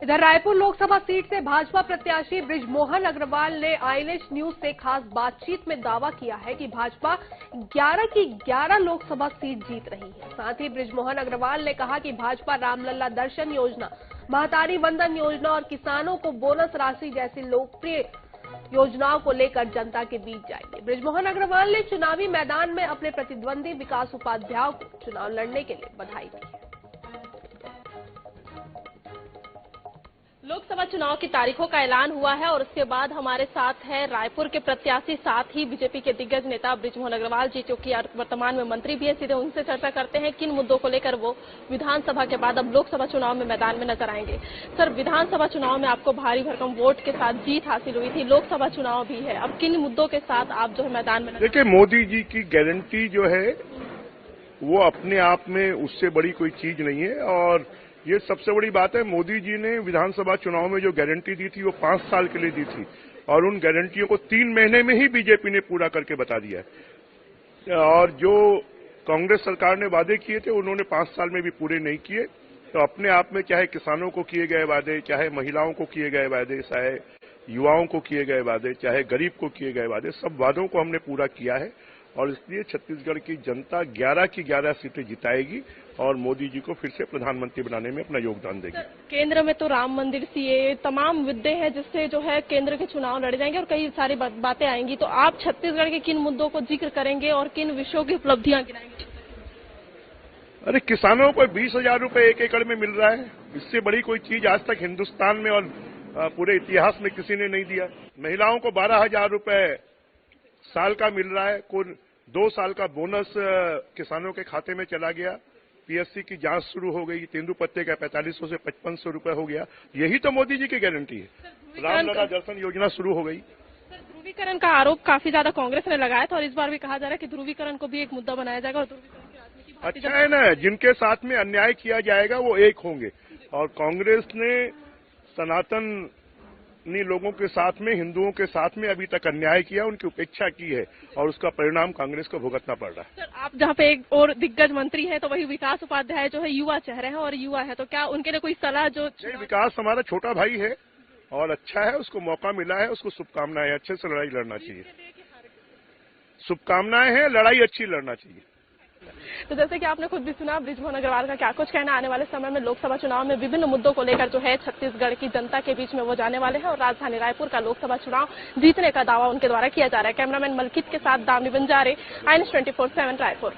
इधर रायपुर लोकसभा सीट से भाजपा प्रत्याशी बृजमोहन अग्रवाल ने आईएनएच न्यूज से खास बातचीत में दावा किया है कि भाजपा 11 की 11 लोकसभा सीट जीत रही है। साथ ही बृजमोहन अग्रवाल ने कहा कि भाजपा रामलला दर्शन योजना, महतारी वंदन योजना और किसानों को बोनस राशि जैसी लोकप्रिय योजनाओं को लेकर जनता के बीच जाएंगे। बृजमोहन अग्रवाल ने चुनावी मैदान में अपने प्रतिद्वंदी विकास उपाध्याय को चुनाव लड़ने के लिए बधाई दी है। लोकसभा चुनाव की तारीखों का ऐलान हुआ है और उसके बाद हमारे साथ है रायपुर के प्रत्याशी, साथ ही बीजेपी के दिग्गज नेता बृजमोहन अग्रवाल जी, जो कि वर्तमान में मंत्री भी है। सीधे उनसे चर्चा करते हैं किन मुद्दों को लेकर वो विधानसभा के बाद अब लोकसभा चुनाव में मैदान में नजर आएंगे। सर, विधानसभा चुनाव में आपको भारी भरकम वोट के साथ जीत हासिल हुई थी, लोकसभा चुनाव भी है, अब किन मुद्दों के साथ आप जो है मैदान में? देखिए, मोदी जी की गारंटी जो है वो अपने आप में उससे बड़ी कोई चीज नहीं है और ये सबसे बड़ी बात है। मोदी जी ने विधानसभा चुनाव में जो गारंटी दी थी वो 5 साल के लिए दी थी और उन गारंटियों को 3 महीने में ही बीजेपी ने पूरा करके बता दिया है। और जो कांग्रेस सरकार ने वादे किए थे उन्होंने 5 साल में भी पूरे नहीं किए। तो अपने आप में चाहे किसानों को किए गए वादे, चाहे महिलाओं को किए गए वादे, चाहे युवाओं को किए गए वादे, चाहे गरीब को किए गए वादे, सब वादों को हमने पूरा किया है और इसलिए छत्तीसगढ़ की जनता 11 की 11 सीटें जिताएगी और मोदी जी को फिर से प्रधानमंत्री बनाने में अपना योगदान देगी। केंद्र में तो राम मंदिर सीए तमाम मुद्दे हैं जिससे जो है केंद्र के चुनाव लड़े जाएंगे और कई सारी बातें आएंगी। तो आप छत्तीसगढ़ के किन मुद्दों को जिक्र करेंगे और किन विषयों की उपलब्धियां गिनाएंगे? अरे, किसानों को 20,000 रुपए 1 एकड़ में मिल रहा है। इससे बड़ी कोई चीज आज तक हिंदुस्तान में और पूरे इतिहास में किसी ने नहीं दिया। महिलाओं को 12,000 रुपए साल का मिल रहा है। कुल 2 साल का बोनस किसानों के खाते में चला गया। पीएससी की जांच शुरू हो गई। तेंदुपत्ते का 4500 से 5500 रुपए हो गया। यही तो मोदी जी की गारंटी है। रामलला दर्शन योजना शुरू हो गई। ध्रुवीकरण का आरोप काफी ज्यादा कांग्रेस ने लगाया था और इस बार भी कहा जा रहा है कि ध्रुवीकरण को भी एक मुद्दा बनाया जाएगा और ध्रुवीकरण की राजनीति अच्छा है ना, जिनके साथ में अन्याय किया जाएगा वो एक होंगे और कांग्रेस ने सनातनी लोगों के साथ में, हिंदुओं के साथ में अभी तक अन्याय किया, उनकी उपेक्षा की है और उसका परिणाम कांग्रेस को भुगतना पड़ रहा है। सर, आप जहाँ पे एक और दिग्गज मंत्री हैं तो वही विकास उपाध्याय जो है युवा चेहरे हैं और युवा है, तो क्या उनके लिए कोई सलाह? जो विकास हमारा छोटा भाई है और अच्छा है, उसको मौका मिला है, उसको शुभकामनाएं। अच्छे से लड़ाई लड़ना चाहिए। शुभकामनाएं हैं, लड़ाई अच्छी लड़ना चाहिए। तो जैसे कि आपने खुद भी सुना बृजमोहन अग्रवाल का क्या कुछ कहना। आने वाले समय में लोकसभा चुनाव में विभिन्न मुद्दों को लेकर जो है छत्तीसगढ़ की जनता के बीच में वो जाने वाले हैं और राजधानी रायपुर का लोकसभा चुनाव जीतने का दावा उनके द्वारा किया जा रहा है। कैमरामैन मलकित के साथ दामिनी बंजारे, INS 24/7 रायपुर।